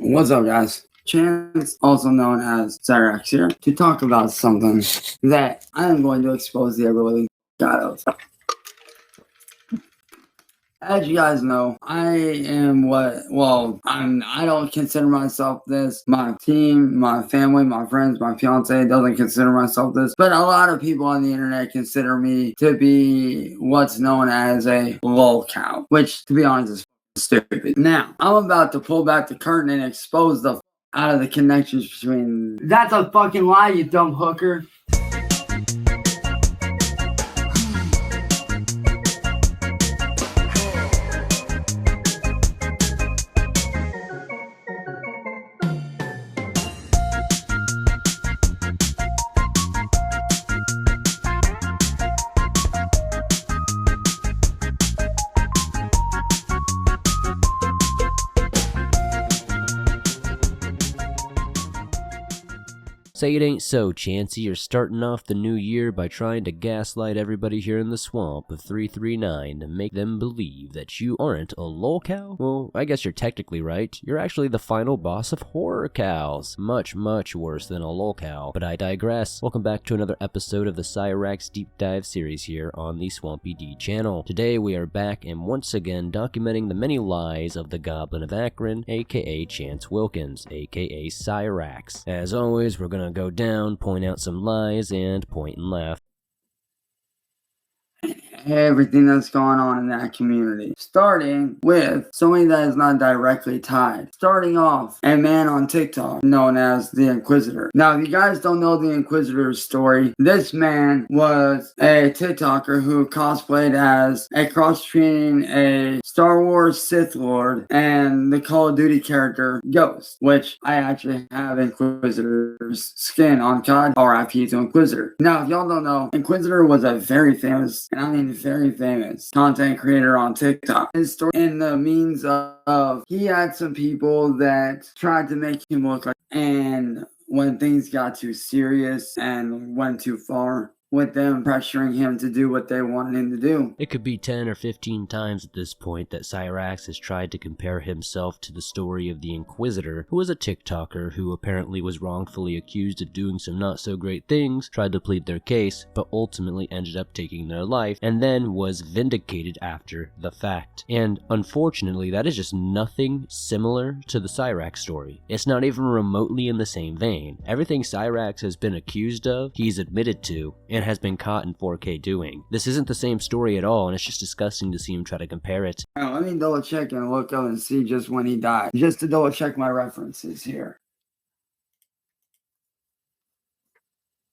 What's up, guys? Chance, also known as Cyraxx, here to talk about something that I am going to expose the ever-living God of. As you guys know, I don't consider myself this. My team, my family, my friends, my fiance doesn't consider myself this. But a lot of people on the internet consider me to be what's known as a Lolcow, which, to be honest, is stupid. Now, I'm about to pull back the curtain and expose the out of the connections between. That's a fucking lie, you dumb hooker. Say it ain't so, Chancey. You're starting off the new year by trying to gaslight everybody here in the swamp of 339 to make them believe that you aren't a lolcow? Well, I guess you're technically right. You're actually the final boss of horror cows. Much, much worse than a lolcow. But I digress. Welcome back to another episode of the Cyraxx Deep Dive series here on the Swampy D channel. Today we are back and once again documenting the many lies of the Goblin of Akron, aka Chance Wilkins, aka Cyraxx. As always, we're gonna go down, point out some lies, and point and laugh. Everything that's going on in that community. Starting with something that is not directly tied. Starting off, a man on TikTok known as the Inquisitor. Now, if you guys don't know the Inquisitor's story, this man was a TikToker who cosplayed as a cross between a Star Wars Sith Lord and the Call of Duty character Ghost, which I actually have Inquisitor's skin on COD, RIP to Inquisitor. Now, if y'all don't know, Inquisitor was a very famous, and I mean very famous, content creator on TikTok. His story in the means of he had some people that tried to make him look like, and when things got too serious and went too far with them pressuring him to do what they wanted him to do. It could be 10 or 15 times at this point that Cyraxx has tried to compare himself to the story of the Inquisitor, who was a TikToker who apparently was wrongfully accused of doing some not so great things, tried to plead their case, but ultimately ended up taking their life, and then was vindicated after the fact. And unfortunately, that is just nothing similar to the Cyraxx story. It's not even remotely in the same vein. Everything Cyraxx has been accused of, he's admitted to, and has been caught in 4K doing. This isn't the same story at all, and it's just disgusting to see him try to compare it. Now, let me double check and look up and see just when he died, just to double check my references here.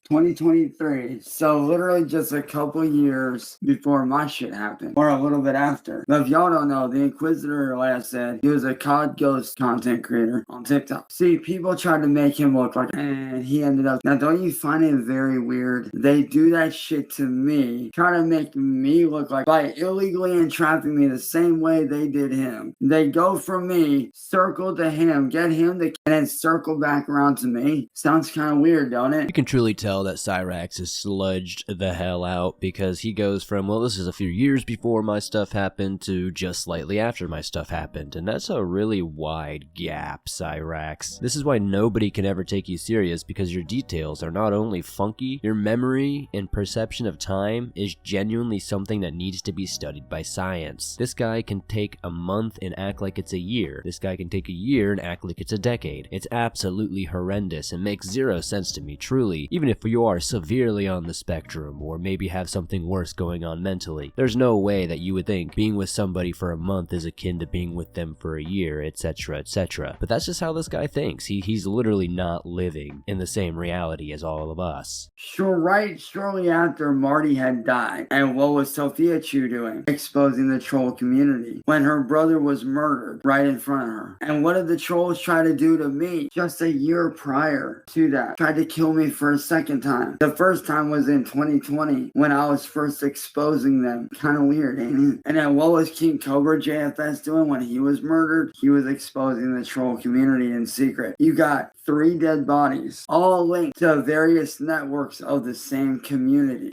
2023, so literally just a couple years before my shit happened, or a little bit after. But if y'all don't know, the Inquisitor, like I said, he was a COD Ghost content creator on TikTok. See, people tried to make him look like, and he ended up. Now, don't you find it very weird? They do that shit to me, trying to make me look like by illegally entrapping me the same way they did him. They go from me, circle to him, get him to, and then circle back around to me. Sounds kind of weird, don't it? You can truly tell that Cyraxx is sludged the hell out because he goes from, well, this is a few years before my stuff happened to just slightly after my stuff happened, and that's a really wide gap, Cyraxx. This is why nobody can ever take you serious, because your details are not only funky, your memory and perception of time is genuinely something that needs to be studied by science. This guy can take a month and act like it's a year. This guy can take a year and act like it's a decade. It's absolutely horrendous and makes zero sense to me, truly, even if you are severely on the spectrum or maybe have something worse going on mentally. There's no way that you would think being with somebody for a month is akin to being with them for a year, etc, etc. But that's just how this guy thinks. He's literally not living in the same reality as all of us. Shortly after Marty had died, and what was Sophia Chu doing? Exposing the troll community when her brother was murdered right in front of her. And what did the trolls try to do to me just a year prior to that? Tried to kill me for a second time. The first time was in 2020 when I was first exposing them. Kind of weird, ain't it? And then what was King Cobra JFS doing when he was murdered? He was exposing the troll community in secret. You got 3 dead bodies, all linked to various networks of the same community.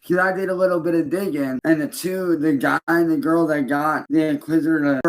because I did a little bit of digging, and the guy and the girl that got the Inquisitor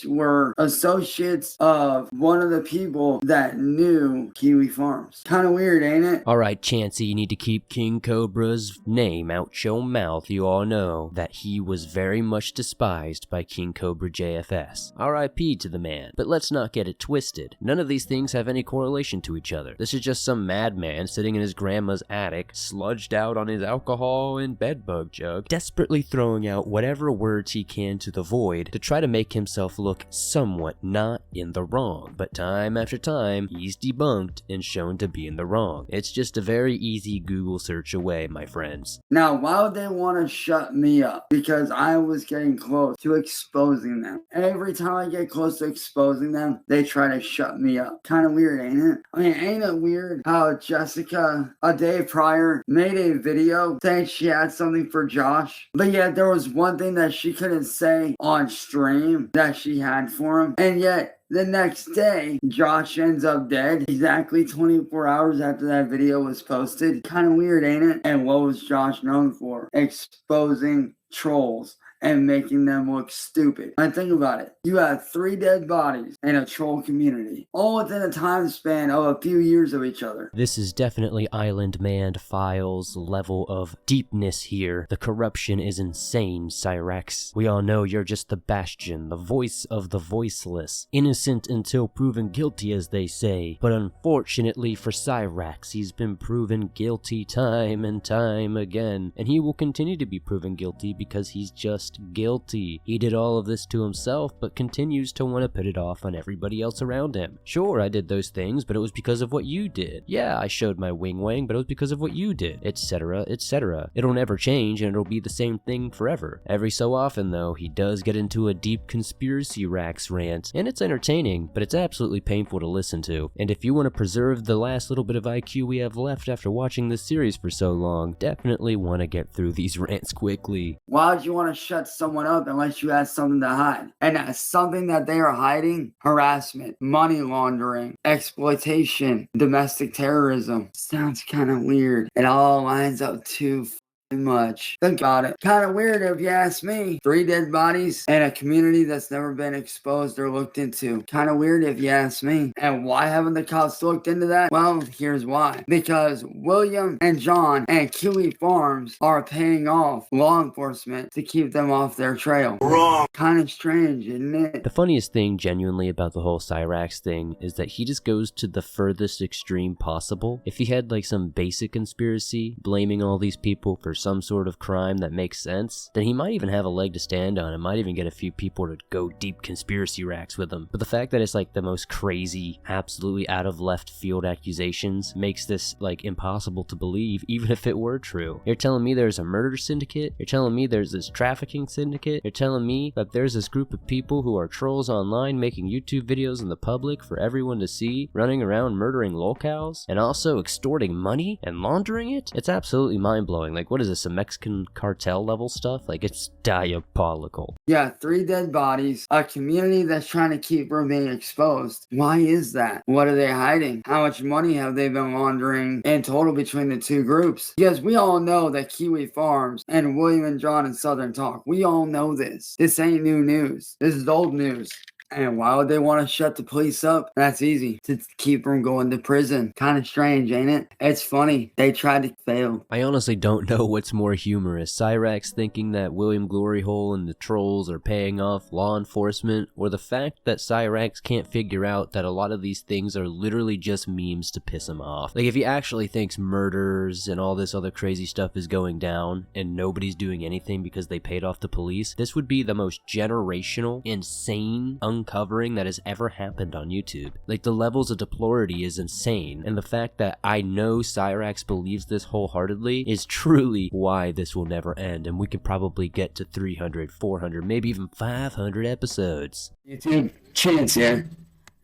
were associates of one of the people that knew Kiwi Farms. Kind of weird, ain't it? Alright, Chancey, you need to keep King Cobra's name out your mouth. You all know that he was very much despised by King Cobra JFS. RIP to the man. But let's not get it twisted. None of these things have any correlation to each other. This is just some madman sitting in his grandma's attic, sludged out on his alcohol and bedbug jug, desperately throwing out whatever words he can to the void to try to make himself look somewhat not in the wrong. But time after time, he's debunked and shown to be in the wrong. It's just a very easy Google search away, my friends. Now, why would they want to shut me up? Because I was getting close to exposing them. Every time I get close to exposing them, they try to shut me up. Kind of weird, ain't it? I mean, ain't it weird how Jessica, a day prior, made a video saying she had something for Josh, but yet there was one thing that she couldn't say on stream that she had for him, and yet the next day, Josh ends up dead exactly 24 hours after that video was posted. Kind of weird, ain't it? And what was Josh known for? Exposing trolls and making them look stupid. And think about it. You have 3 dead bodies in a troll community, all within a time span of a few years of each other. This is definitely Island Man Files level of deepness here. The corruption is insane, Cyraxx. We all know you're just the bastion, the voice of the voiceless. Innocent until proven guilty, as they say. But unfortunately for Cyraxx, he's been proven guilty time and time again. And he will continue to be proven guilty because he's just guilty. He did all of this to himself, but continues to want to put it off on everybody else around him. Sure, I did those things, but it was because of what you did. Yeah, I showed my wing-wang, but it was because of what you did, etc., etc. It'll never change, and it'll be the same thing forever. Every so often, though, he does get into a deep conspiracy racks rant, and it's entertaining, but it's absolutely painful to listen to. And if you want to preserve the last little bit of IQ we have left after watching this series for so long, definitely want to get through these rants quickly. Why would you want to shut someone up unless you had something to hide? And that's something that they are hiding: harassment, money laundering, exploitation, domestic terrorism. Sounds kind of weird. It all lines up too much. Think about it. Kind of weird if you ask me. 3 dead bodies in a community that's never been exposed or looked into. Kind of weird if you ask me. And why haven't the cops looked into that? Well, here's why. Because William and John and Kiwi Farms are paying off law enforcement to keep them off their trail. Wrong. Kind of strange, isn't it? The funniest thing genuinely about the whole Cyraxx thing is that he just goes to the furthest extreme possible. If he had like some basic conspiracy blaming all these people for some sort of crime that makes sense, then he might even have a leg to stand on and might even get a few people to go deep conspiracy racks with him. But the fact that it's like the most crazy, absolutely out of left field accusations makes this like impossible to believe, even if it were true. You're telling me there's a murder syndicate? You're telling me there's this trafficking syndicate? You're telling me that there's this group of people who are trolls online making YouTube videos in the public for everyone to see, running around murdering lolcows and also extorting money and laundering it? It's absolutely mind-blowing. Like, what is this, a Mexican cartel level stuff? Like, it's diabolical. Yeah, 3 dead bodies, a community that's trying to keep from being exposed. Why is that? What are they hiding? How much money have they been laundering in total between the 2 groups? Because we all know that Kiwi Farms and William and John and Southern Talk, we all know this. This ain't new news. This is old news. And why would they want to shut the police up? That's easy. To keep from going to prison. Kind of strange, ain't it? It's funny. They tried to fail. I honestly don't know what's more humorous. Cyraxx thinking that William Gloryhole and the trolls are paying off law enforcement, or the fact that Cyraxx can't figure out that a lot of these things are literally just memes to piss him off. Like, if he actually thinks murders and all this other crazy stuff is going down and nobody's doing anything because they paid off the police, this would be the most generational, insane, uncovering that has ever happened on YouTube. Like, the levels of deplority is insane, and the fact that I know Cyraxx believes this wholeheartedly is truly why this will never end, and we could probably get to 300, 400, maybe even 500 episodes. YouTube, Chance here,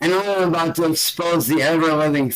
and I'm about to expose the ever-living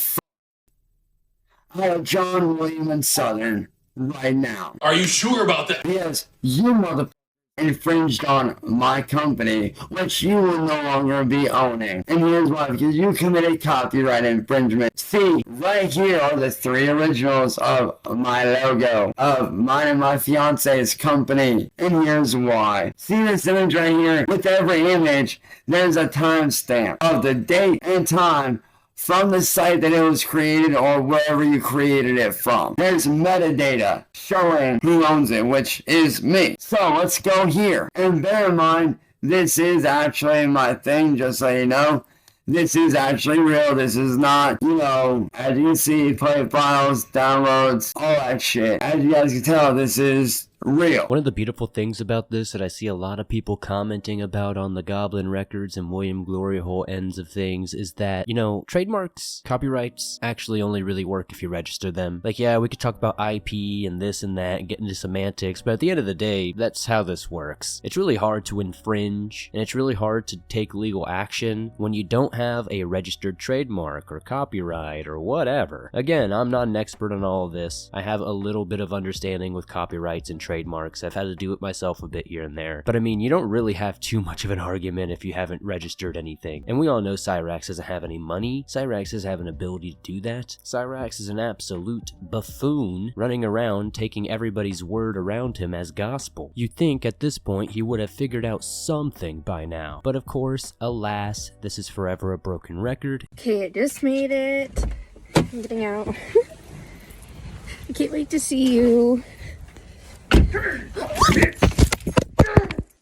out of John, William, and Southern right now. Are you sure about that? Yes, you mother infringed on my company, which you will no longer be owning. And here's why, because you committed copyright infringement. See, right here are the 3 originals of my logo, of mine and my fiance's company. And here's why. See this image right here? With every image, there's a timestamp of the date and time from the site that it was created or wherever you created it from. There's metadata showing who owns it, which is me. So let's go here. And bear in mind, this is actually my thing, just so you know. This is actually real. This is not, as you can see, play files, downloads, all that shit. As you guys can tell, this is real. One of the beautiful things about this that I see a lot of people commenting about on the Goblin Records and William Glory Hole ends of things is that, trademarks, copyrights actually only really work if you register them. Like, yeah, we could talk about IP and this and that and get into semantics, but at the end of the day, that's how this works. It's really hard to infringe, and it's really hard to take legal action when you don't have a registered trademark or copyright or whatever. Again, I'm not an expert on all of this. I have a little bit of understanding with copyrights and trademarks. I've had to do it myself a bit here and there. But I mean, you don't really have too much of an argument if you haven't registered anything. And we all know Cyraxx doesn't have any money. Cyraxx doesn't have an ability to do that. Cyraxx is an absolute buffoon running around taking everybody's word around him as gospel. You'd think at this point he would have figured out something by now. But of course, alas, this is forever a broken record. Okay, I just made it. I'm getting out. I can't wait to see you. I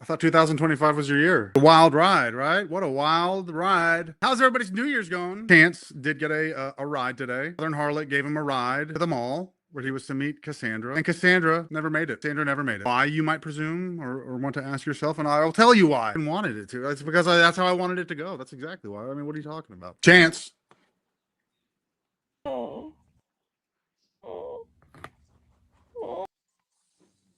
thought 2025 was your year. A wild ride, right? What a wild ride. How's everybody's New Year's going? Chance did get a ride today. Southern Harlot gave him a ride to the mall where he was to meet Cassandra. And Cassandra never made it. Cassandra never made it. Why, you might presume, or want to ask yourself, and I'll tell you why. I wanted it to. It's because that's how I wanted it to go. That's exactly why. I mean, what are you talking about? Chance.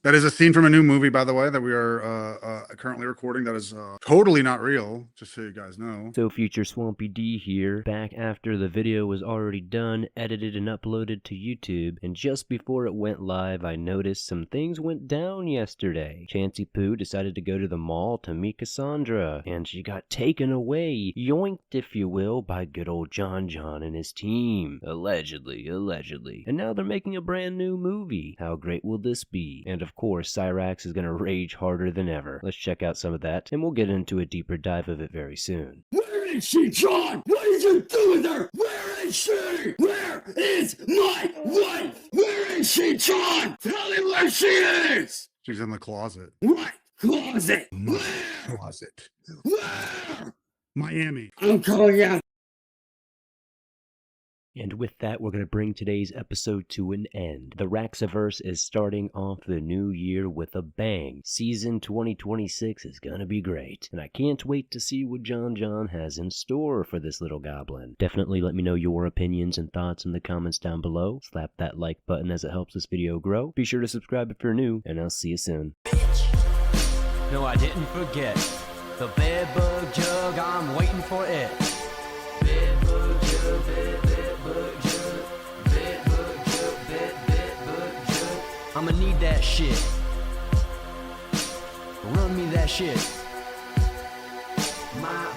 That is a scene from a new movie, by the way, that we are currently recording. That is totally not real, just so you guys know. So future Swampy D here, back after the video was already done, edited and uploaded to YouTube, and just before it went live, I noticed some things went down yesterday. Chancey Poo decided to go to the mall to meet Cassandra, and she got taken away, yoinked if you will, by good old John and his team. Allegedly. And now they're making a brand new movie. How great will this be? And of course, Cyraxx is gonna rage harder than ever. Let's check out some of that, and we'll get into a deeper dive of it very soon. Where is she, John? What did you do with her? Where is she? Where is my wife? Where is she, John? Tell me where she is! She's in the closet. What closet? My Where? closet. Where? Miami. I'm calling out. And with that, we're going to bring today's episode to an end. The Raxaverse is starting off the new year with a bang. Season 2026 is going to be great. And I can't wait to see what John has in store for this little goblin. Definitely let me know your opinions and thoughts in the comments down below. Slap that like button as it helps this video grow. Be sure to subscribe if you're new, and I'll see you soon. No, I didn't forget. The bedbug jug, I'm waiting for it. Bedbug jug, bedbug jug, bedbug jug, bedbug jug. I'ma need that shit. Run me that shit. My